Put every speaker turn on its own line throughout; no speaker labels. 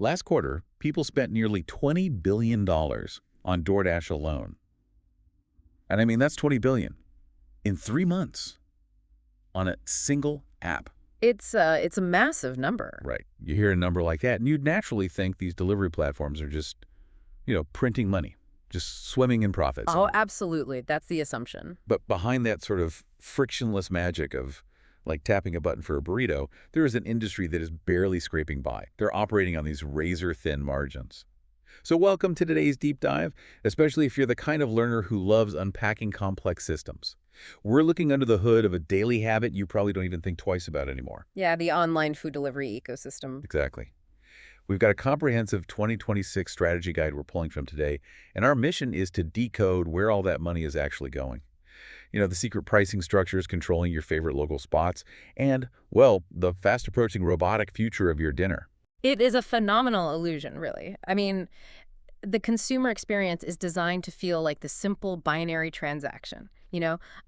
Last quarter, people spent nearly $20 billion on DoorDash alone. And I mean, that's $20 billion in 3 months on a single app.
It's a massive number.
Right. You hear a number like that, and you'd naturally think these delivery platforms are just, printing money, just swimming in profits.
Oh, absolutely. That's the assumption.
But behind that sort of frictionless magic of like tapping a button for a burrito, there is an industry that is barely scraping by. They're operating on these razor-thin margins. So welcome to today's deep dive, especially if you're the kind of learner who loves unpacking complex systems. We're looking under the hood of a daily habit you probably don't even think twice about anymore.
Yeah, the online food delivery ecosystem.
Exactly. We've got a comprehensive 2026 strategy guide we're pulling from today, and our mission is to decode where all that money is actually going. The secret pricing structures controlling your favorite local spots, and, well, the fast-approaching robotic future of your dinner.
It is a phenomenal illusion, really. I mean, the consumer experience is designed to feel like the simple binary transaction.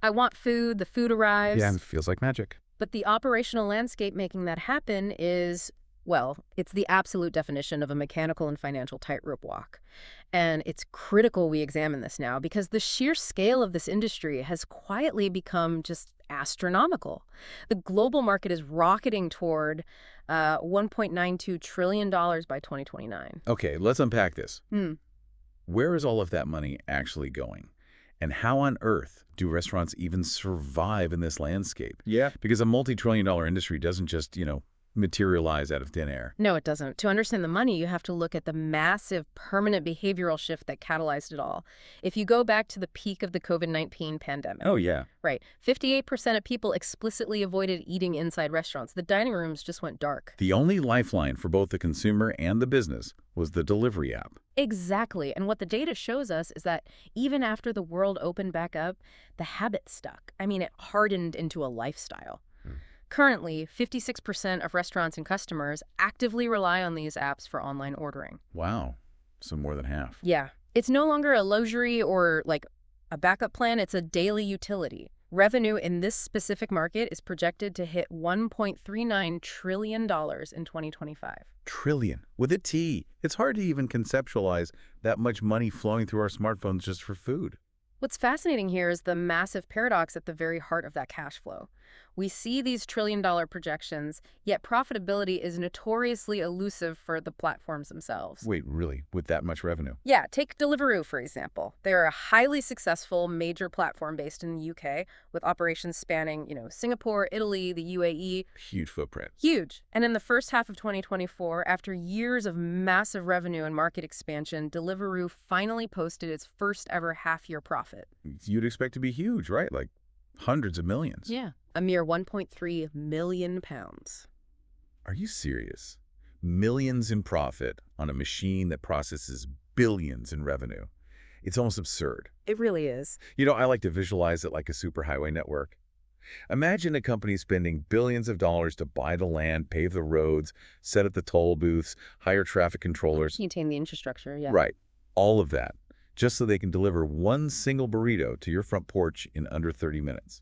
I want food, the food arrives.
Yeah, it feels like magic.
But the operational landscape making that happen is, well, it's the absolute definition of a mechanical and financial tightrope walk. And it's critical we examine this now because the sheer scale of this industry has quietly become just astronomical. The global market is rocketing toward $1.92 trillion by 2029.
Okay, let's unpack this. Where is all of that money actually going? And how on earth do restaurants even survive in this landscape?
Yeah.
Because a multi-trillion-dollar industry doesn't just, materialize out of thin air.
No, it doesn't. To understand the money, you have to look at the massive permanent behavioral shift that catalyzed it all. If you go back to the peak of the COVID-19 pandemic.
Oh, yeah.
Right. 58% of people explicitly avoided eating inside restaurants. The dining rooms just went dark.
The only lifeline for both the consumer and the business was the delivery app.
Exactly. And what the data shows us is that even after the world opened back up, the habit stuck. I mean, it hardened into a lifestyle. Currently, 56% of restaurants and customers actively rely on these apps for online ordering.
Wow. So more than half.
Yeah. It's no longer a luxury or like a backup plan. It's a daily utility. Revenue in this specific market is projected to hit $1.39 trillion in 2025.
Trillion. With a T. It's hard to even conceptualize that much money flowing through our smartphones just for food.
What's fascinating here is the massive paradox at the very heart of that cash flow. We see these trillion-dollar projections, yet profitability is notoriously elusive for the platforms themselves.
Wait, really? With that much revenue?
Yeah, take Deliveroo, for example. They're a highly successful major platform based in the UK, with operations spanning, Singapore, Italy, the UAE.
Huge footprint.
Huge. And in the first half of 2024, after years of massive revenue and market expansion, Deliveroo finally posted its first ever half-year profit.
You'd expect to be huge, right? Like hundreds of millions.
Yeah. A mere 1.3 million pounds.
Are you serious? Millions in profit on a machine that processes billions in revenue. It's almost absurd.
It really is.
I like to visualize it like a superhighway network. Imagine a company spending billions of dollars to buy the land, pave the roads, set up the toll booths, hire traffic controllers.
Maintain the infrastructure, yeah.
Right. All of that, just so they can deliver one single burrito to your front porch in under 30 minutes.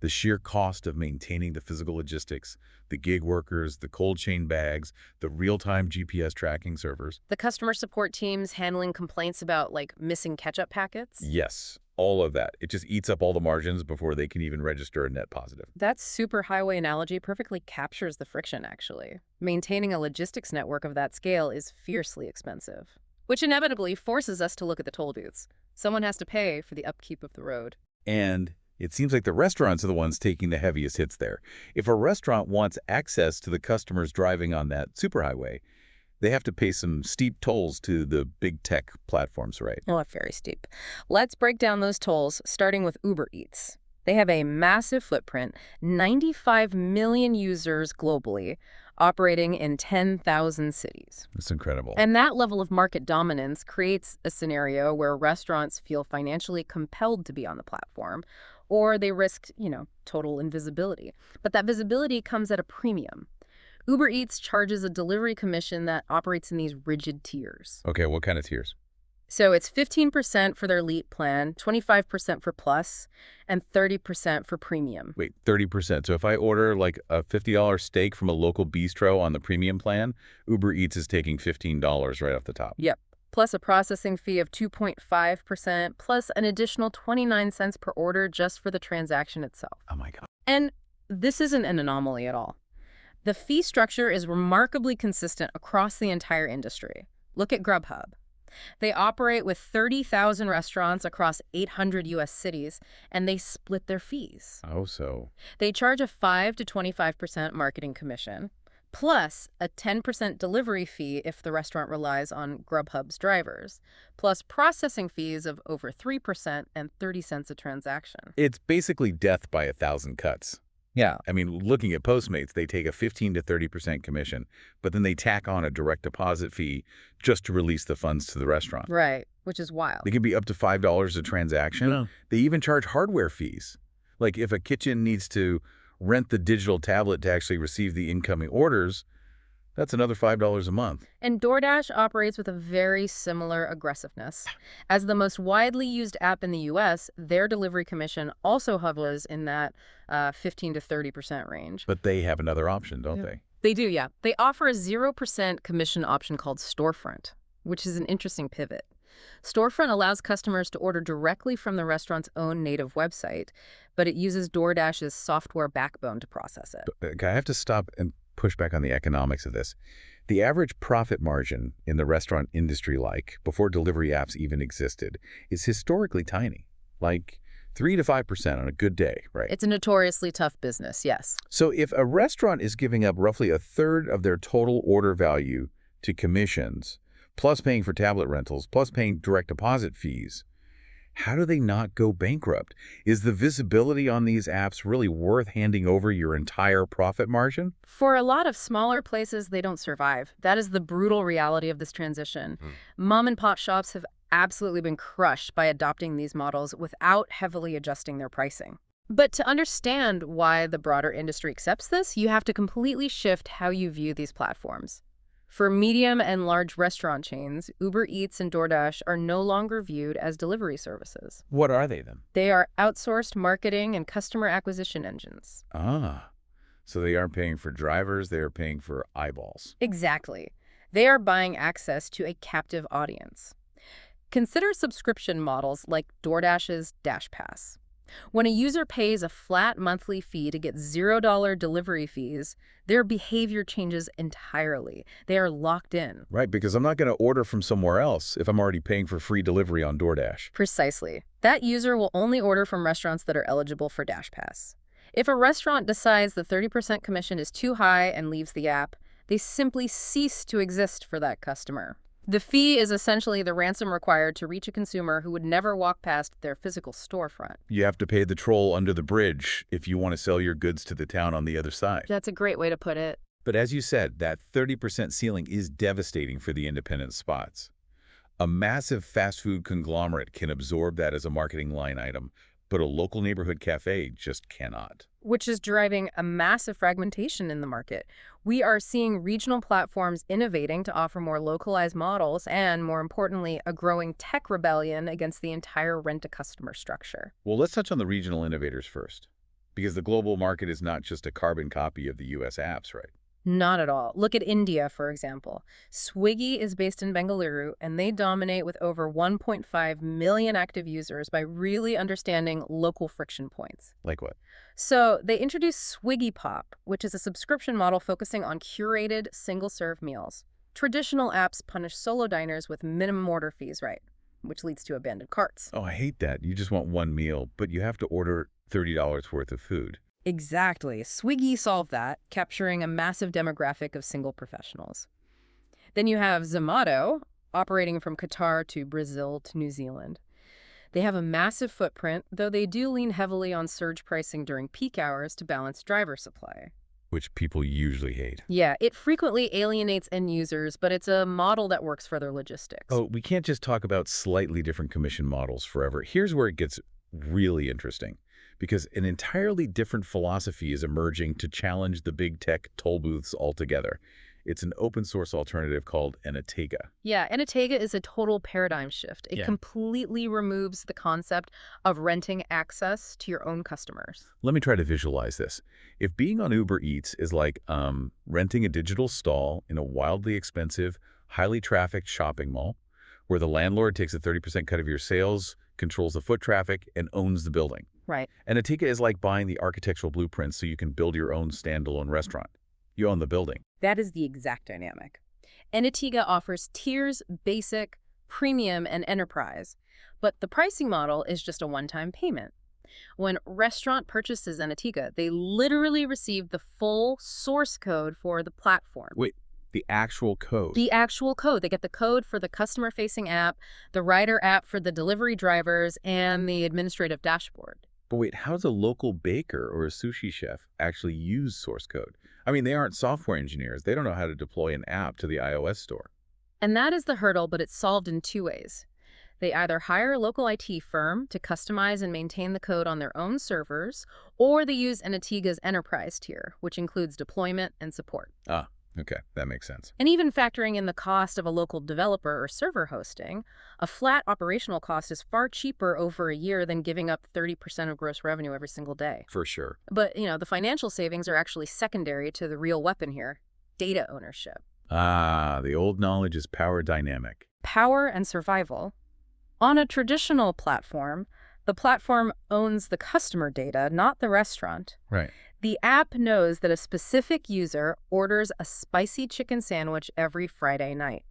The sheer cost of maintaining the physical logistics, the gig workers, the cold chain bags, the real-time GPS tracking servers.
The customer support teams handling complaints about, missing ketchup packets?
Yes, all of that. It just eats up all the margins before they can even register a net positive.
That superhighway analogy perfectly captures the friction, actually. Maintaining a logistics network of that scale is fiercely expensive, which inevitably forces us to look at the toll booths. Someone has to pay for the upkeep of the road.
And it seems like the restaurants are the ones taking the heaviest hits there. If a restaurant wants access to the customers driving on that superhighway, they have to pay some steep tolls to the big tech platforms, right?
Oh, very steep. Let's break down those tolls, starting with Uber Eats. They have a massive footprint, 95 million users globally, operating in 10,000 cities.
That's incredible.
And that level of market dominance creates a scenario where restaurants feel financially compelled to be on the platform, or they risk, total invisibility. But that visibility comes at a premium. Uber Eats charges a delivery commission that operates in these rigid tiers.
Okay, what kind of tiers?
So it's 15% for their elite plan, 25% for plus, and 30% for premium.
Wait, 30%. So if I order like a $50 steak from a local bistro on the premium plan, Uber Eats is taking $15 right off the top.
Yep. Plus a processing fee of 2.5%, plus an additional 29 cents per order just for the transaction itself.
Oh my God.
And this isn't an anomaly at all. The fee structure is remarkably consistent across the entire industry. Look at Grubhub. They operate with 30,000 restaurants across 800 U.S. cities, and they split their fees.
Oh, so.
They charge a 5 to 25% marketing commission, plus a 10% delivery fee if the restaurant relies on Grubhub's drivers, plus processing fees of over 3% and 30 cents a transaction.
It's basically death by 1,000 cuts.
Yeah.
I mean, looking at Postmates, they take a 15 to 30% commission, but then they tack on a direct deposit fee just to release the funds to the restaurant.
Right, which is wild.
They can be up to $5 a transaction.
Yeah.
They even charge hardware fees. Like if a kitchen needs to rent the digital tablet to actually receive the incoming orders, that's another $5 a month.
And DoorDash operates with a very similar aggressiveness. As the most widely used app in the U.S., their delivery commission also hovers in that 15 to 30% range.
But they have another option, don't they?
They do, yeah. They offer a 0% commission option called Storefront, which is an interesting pivot. Storefront allows customers to order directly from the restaurant's own native website, but it uses DoorDash's software backbone to process it.
Okay, I have to stop and push back on the economics of this. The average profit margin in the restaurant industry, like before delivery apps even existed, is historically tiny, like 3 to 5% on a good day, right?
It's a notoriously tough business, yes.
So if a restaurant is giving up roughly a third of their total order value to commissions, plus paying for tablet rentals, plus paying direct deposit fees, how do they not go bankrupt? Is the visibility on these apps really worth handing over your entire profit margin?
For a lot of smaller places, they don't survive. That is the brutal reality of this transition. Mom and pop shops have absolutely been crushed by adopting these models without heavily adjusting their pricing. But to understand why the broader industry accepts this, you have to completely shift how you view these platforms. For medium and large restaurant chains, Uber Eats and DoorDash are no longer viewed as delivery services.
What are they then?
They are outsourced marketing and customer acquisition engines.
Ah, so they aren't paying for drivers, they are paying for eyeballs.
Exactly. They are buying access to a captive audience. Consider subscription models like DoorDash's Dash Pass. When a user pays a flat monthly fee to get $0 delivery fees, their behavior changes entirely. They are locked in.
Right, because I'm not going to order from somewhere else if I'm already paying for free delivery on DoorDash.
Precisely. That user will only order from restaurants that are eligible for Dash Pass. If a restaurant decides the 30% commission is too high and leaves the app, they simply cease to exist for that customer. The fee is essentially the ransom required to reach a consumer who would never walk past their physical storefront.
You have to pay the troll under the bridge if you want to sell your goods to the town on the other side.
That's a great way to put it.
But as you said, that 30% ceiling is devastating for the independent spots. A massive fast food conglomerate can absorb that as a marketing line item, but a local neighborhood cafe just cannot.
Which is driving a massive fragmentation in the market. We are seeing regional platforms innovating to offer more localized models and, more importantly, a growing tech rebellion against the entire rent-to-customer structure.
Well, let's touch on the regional innovators first, because the global market is not just a carbon copy of the U.S. apps, right?
Not at all. Look at India, for example. Swiggy is based in Bengaluru, and they dominate with over 1.5 million active users by really understanding local friction points.
Like what?
So they introduced Swiggy Pop, which is a subscription model focusing on curated, single-serve meals. Traditional apps punish solo diners with minimum order fees, right? Which leads to abandoned carts.
Oh, I hate that. You just want one meal, but you have to order $30 worth of food.
Exactly. Swiggy solved that, capturing a massive demographic of single professionals. Then you have Zomato, operating from Qatar to Brazil to New Zealand. They have a massive footprint, though they do lean heavily on surge pricing during peak hours to balance driver supply.
Which people usually hate.
Yeah, it frequently alienates end users, but it's a model that works for their logistics.
Oh, we can't just talk about slightly different commission models forever. Here's where it gets really interesting, because an entirely different philosophy is emerging to challenge the big tech toll booths altogether. It's an open-source alternative called Enatega.
Yeah, Enatega is a total paradigm shift. It
Yeah.
completely removes the concept of renting access to your own customers.
Let me try to visualize this. If being on Uber Eats is like renting a digital stall in a wildly expensive, highly trafficked shopping mall, where the landlord takes a 30% cut of your sales, controls the foot traffic, and owns the building.
Right.
And Enatega is like buying the architectural blueprints so you can build your own standalone restaurant. You own the building.
That is the exact dynamic. Enatega offers tiers, basic, premium, and enterprise, but the pricing model is just a one-time payment. When restaurant purchases Enatega, they literally receive the full source code for the platform.
Wait, the actual code?
The actual code. They get the code for the customer-facing app, the rider app for the delivery drivers, and the administrative dashboard.
But wait, how does a local baker or a sushi chef actually use source code? I mean, they aren't software engineers. They don't know how to deploy an app to the iOS store.
And that is the hurdle, but it's solved in two ways. They either hire a local IT firm to customize and maintain the code on their own servers, or they use Enatega's enterprise tier, which includes deployment and support.
Ah, okay, that makes sense.
And even factoring in the cost of a local developer or server hosting, a flat operational cost is far cheaper over a year than giving up 30% of gross revenue every single day.
For sure.
But, the financial savings are actually secondary to the real weapon here, data ownership.
Ah, the old knowledge is power dynamic.
Power and survival. On a traditional platform, the platform owns the customer data, not the restaurant.
Right.
The app knows that a specific user orders a spicy chicken sandwich every Friday night.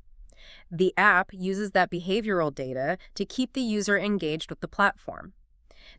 The app uses that behavioral data to keep the user engaged with the platform.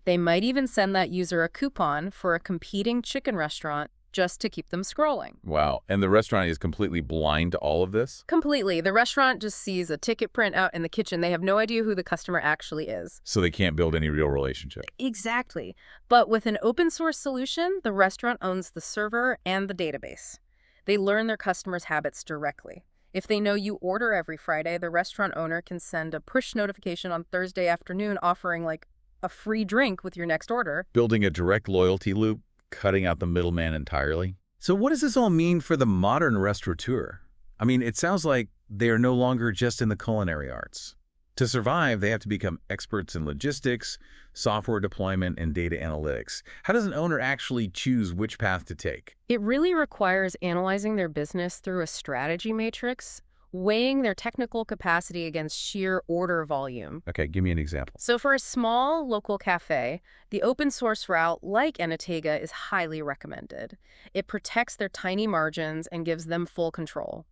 They might even send that user a coupon for a competing chicken restaurant just to keep them scrolling.
Wow. And the restaurant is completely blind to all of this?
Completely. The restaurant just sees a ticket print out in the kitchen. They have no idea who the customer actually is.
So they can't build any real relationship.
Exactly. But with an open source solution, the restaurant owns the server and the database. They learn their customers' habits directly. If they know you order every Friday, the restaurant owner can send a push notification on Thursday afternoon offering like a free drink with your next order.
Building a direct loyalty loop, cutting out the middleman entirely. So what does this all mean for the modern restaurateur? I mean, it sounds like they are no longer just in the culinary arts. To survive, they have to become experts in logistics, software deployment, and data analytics. How does an owner actually choose which path to take?
It really requires analyzing their business through a strategy matrix, weighing their technical capacity against sheer order volume.
Okay, give me an example.
So for a small local cafe, the open source route like Enatega is highly recommended. It protects their tiny margins and gives them full control.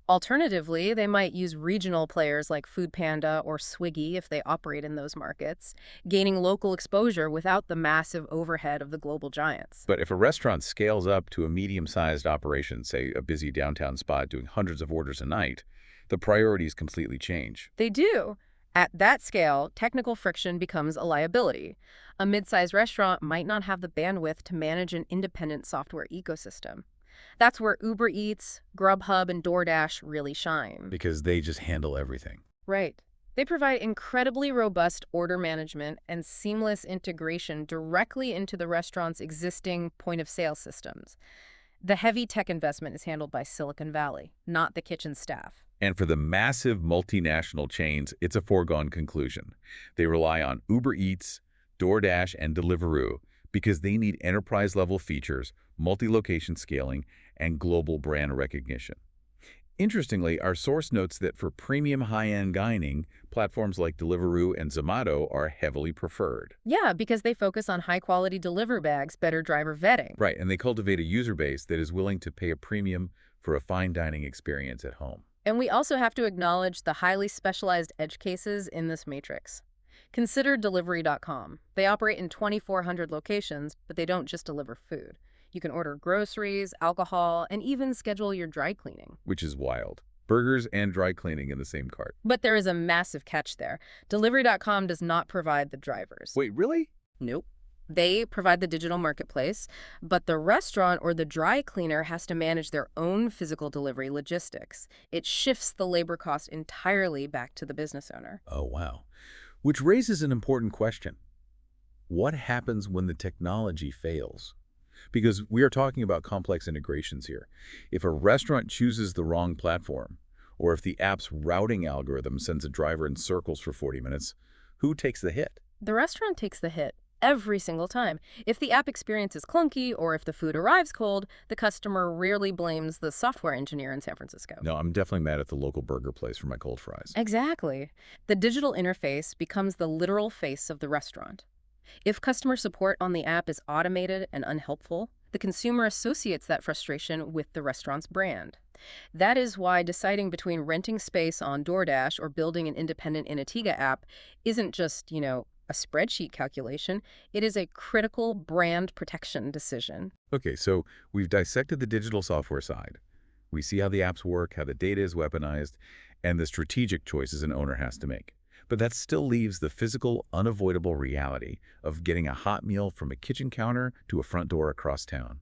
Alternatively, they might use regional players like Foodpanda or Swiggy if they operate in those markets, gaining local exposure without the massive overhead of the global giants.
But if a restaurant scales up to a medium-sized operation, say a busy downtown spot doing hundreds of orders a night, the priorities completely change.
They do. At that scale, technical friction becomes a liability. A mid-sized restaurant might not have the bandwidth to manage an independent software ecosystem. That's where Uber Eats, Grubhub, and DoorDash really shine.
Because they just handle everything.
Right. They provide incredibly robust order management and seamless integration directly into the restaurant's existing point-of-sale systems. The heavy tech investment is handled by Silicon Valley, not the kitchen staff.
And for the massive multinational chains, it's a foregone conclusion. They rely on Uber Eats, DoorDash, and Deliveroo because they need enterprise-level features, multi-location scaling, and global brand recognition. Interestingly, our source notes that for premium high-end dining, platforms like Deliveroo and Zomato are heavily preferred.
Yeah, because they focus on high-quality deliver bags, better driver vetting.
Right, and they cultivate a user base that is willing to pay a premium for a fine dining experience at home.
And we also have to acknowledge the highly specialized edge cases in this matrix. Consider delivery.com. They operate in 2,400 locations, but they don't just deliver food. You can order groceries, alcohol, and even schedule your dry cleaning.
Which is wild. Burgers and dry cleaning in the same cart.
But there is a massive catch there. Delivery.com does not provide the drivers.
Wait, really?
Nope. They provide the digital marketplace, but the restaurant or the dry cleaner has to manage their own physical delivery logistics. It shifts the labor cost entirely back to the business owner.
Oh, wow. Which raises an important question. What happens when the technology fails? because we are talking about complex integrations here. If a restaurant chooses the wrong platform, or if the app's routing algorithm sends a driver in circles for 40 minutes, who takes the hit?
The restaurant takes the hit every single time. If the app experience is clunky or if the food arrives cold, the customer rarely blames the software engineer in San Francisco.
No, I'm definitely mad at the local burger place for my cold fries.
Exactly. The digital interface becomes the literal face of the restaurant. If customer support on the app is automated and unhelpful, the consumer associates that frustration with the restaurant's brand. That is why deciding between renting space on DoorDash or building an independent Enatega app isn't just, a spreadsheet calculation. It is a critical brand protection decision.
Okay, so we've dissected the digital software side. We see how the apps work, how the data is weaponized, and the strategic choices an owner has to make. But that still leaves the physical, unavoidable reality of getting a hot meal from a kitchen counter to a front door across town.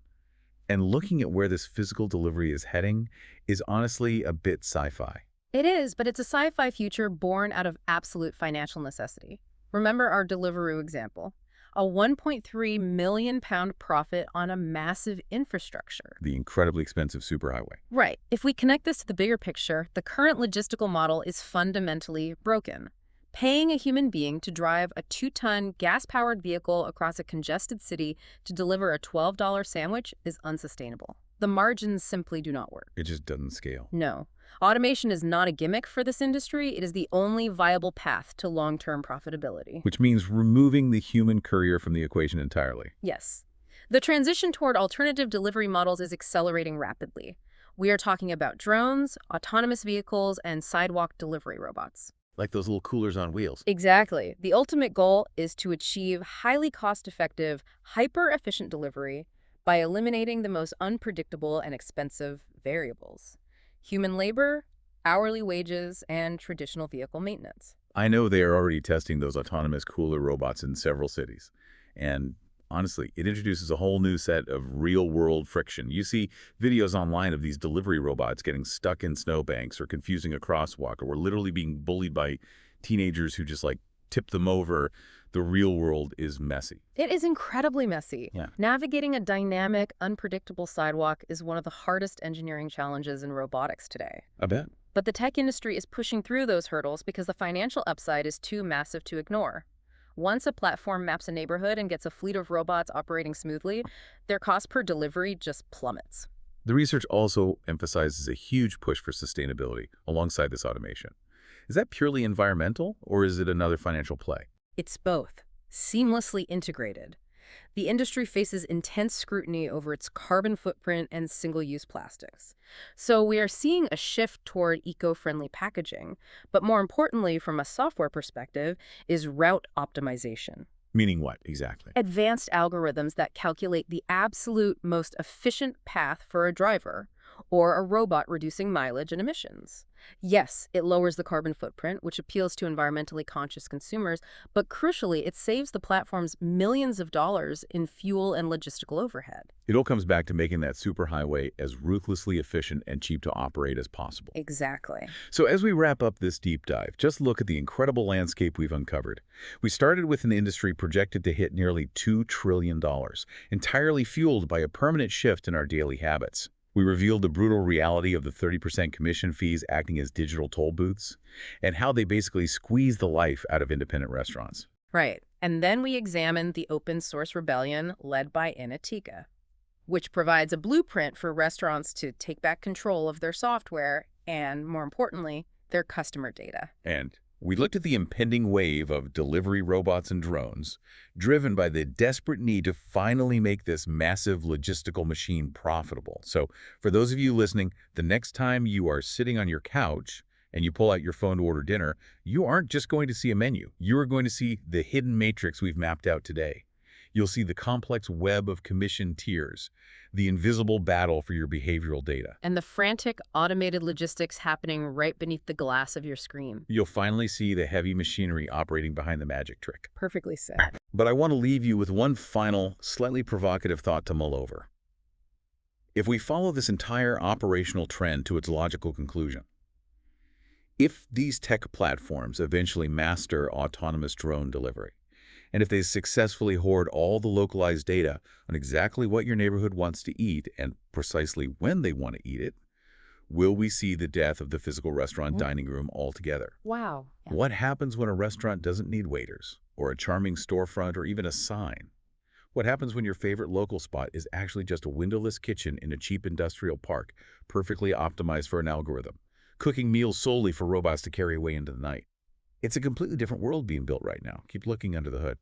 And looking at where this physical delivery is heading is honestly a bit sci-fi.
It is, but it's a sci-fi future born out of absolute financial necessity. Remember our Deliveroo example. A £1.3 million profit on a massive infrastructure.
The incredibly expensive superhighway.
Right. If we connect this to the bigger picture, the current logistical model is fundamentally broken. Paying a human being to drive a 2-ton gas-powered vehicle across a congested city to deliver a $12 sandwich is unsustainable. The margins simply do not work.
It just doesn't scale.
No. Automation is not a gimmick for this industry. It is the only viable path to long-term profitability.
Which means removing the human courier from the equation entirely.
Yes. The transition toward alternative delivery models is accelerating rapidly. We are talking about drones, autonomous vehicles, and sidewalk delivery robots.
Like those little coolers on wheels.
Exactly. The ultimate goal is to achieve highly cost-effective, hyper-efficient delivery by eliminating the most unpredictable and expensive variables: human labor, hourly wages, and traditional vehicle maintenance.
I know they are already testing those autonomous cooler robots in several cities. And honestly, it introduces a whole new set of real-world friction. You see videos online of these delivery robots getting stuck in snowbanks or confusing a crosswalk, or literally being bullied by teenagers who just tip them over. The real world is messy.
It is incredibly messy.
Yeah.
Navigating a dynamic, unpredictable sidewalk is one of the hardest engineering challenges in robotics today.
I bet.
But the tech industry is pushing through those hurdles because the financial upside is too massive to ignore. Once a platform maps a neighborhood and gets a fleet of robots operating smoothly, their cost per delivery just plummets.
The research also emphasizes a huge push for sustainability alongside this automation. Is that purely environmental, or is it another financial play?
It's both, seamlessly integrated. The industry faces intense scrutiny over its carbon footprint and single-use plastics. So we are seeing a shift toward eco-friendly packaging, but more importantly, from a software perspective, is route optimization.
Meaning what, exactly?
Advanced algorithms that calculate the absolute most efficient path for a driver, or a robot reducing mileage and emissions. Yes, it lowers the carbon footprint, which appeals to environmentally conscious consumers, but crucially, it saves the platforms millions of dollars in fuel and logistical overhead.
It all comes back to making that superhighway as ruthlessly efficient and cheap to operate as possible.
Exactly.
So as we wrap up this deep dive, just look at the incredible landscape we've uncovered. We started with an industry projected to hit nearly $2 trillion, entirely fueled by a permanent shift in our daily habits. We revealed the brutal reality of the 30% commission fees acting as digital toll booths, and how they basically squeeze the life out of independent restaurants.
Right. And then we examined the open source rebellion led by Enatega, which provides a blueprint for restaurants to take back control of their software and, more importantly, their customer data.
And we looked at the impending wave of delivery robots and drones, driven by the desperate need to finally make this massive logistical machine profitable. So for those of you listening, the next time you are sitting on your couch and you pull out your phone to order dinner, you aren't just going to see a menu. You are going to see the hidden matrix we've mapped out today. You'll see the complex web of commission tiers, the invisible battle for your behavioral data.
And the frantic, automated logistics happening right beneath the glass of your screen.
You'll finally see the heavy machinery operating behind the magic trick.
Perfectly said.
But I want to leave you with one final, slightly provocative thought to mull over. If we follow this entire operational trend to its logical conclusion, if these tech platforms eventually master autonomous drone delivery, And if they successfully hoard all the localized data on exactly what your neighborhood wants to eat and precisely when they want to eat it, will we see the death of the physical restaurant
Mhm.
dining room altogether?
Wow. Yeah.
What happens when a restaurant doesn't need waiters, or a charming storefront, or even a sign? What happens when your favorite local spot is actually just a windowless kitchen in a cheap industrial park, perfectly optimized for an algorithm, cooking meals solely for robots to carry away into the night? It's a completely different world being built right now. Keep looking under the hood.